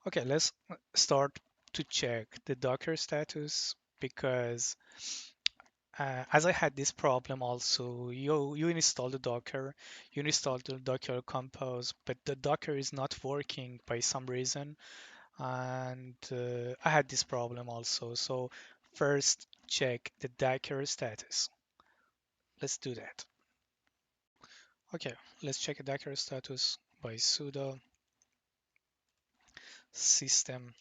Okay, let's start to check the Docker status because as I had this problem also, you install the Docker, you install the Docker Compose, but the Docker is not working by some reason, and I had this problem also. So first check the Docker status. Let's do that. Okay, let's check the Docker status by sudo system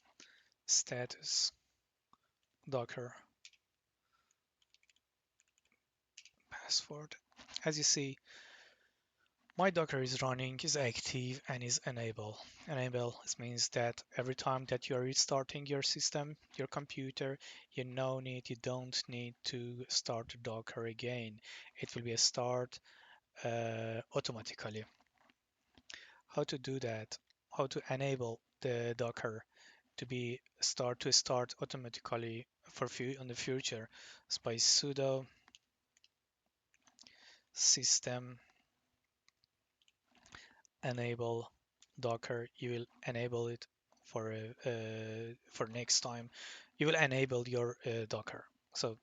status docker password. As you see, my Docker is running, is active, and is enable. Enable means that every time that you are restarting your system, your computer, you don't need to start the Docker again. It will be a start automatically. How to do that? How to enable the Docker to start automatically for in the future? Is by sudo system enable Docker. You will enable it for next time. You will enable your Docker. So,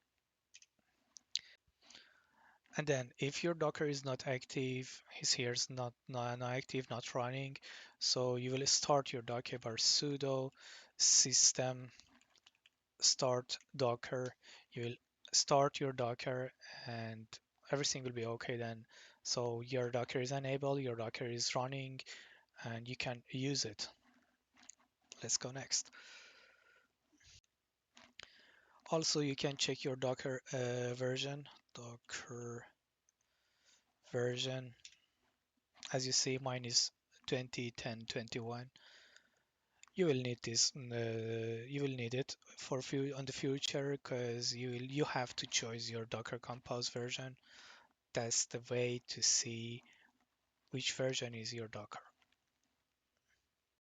and then if your Docker is not active, is here's not active, not running, so you will start your Docker by sudo system start Docker. You will start your Docker and everything will be okay then. So your Docker is enabled, your Docker is running, and you can use it. Let's go next. Also, you can check your Docker version. Docker version. As you see, mine is 201021. You will need this. You will need it for on the future because you have to choose your Docker Compose version. That's the way to see which version is your Docker.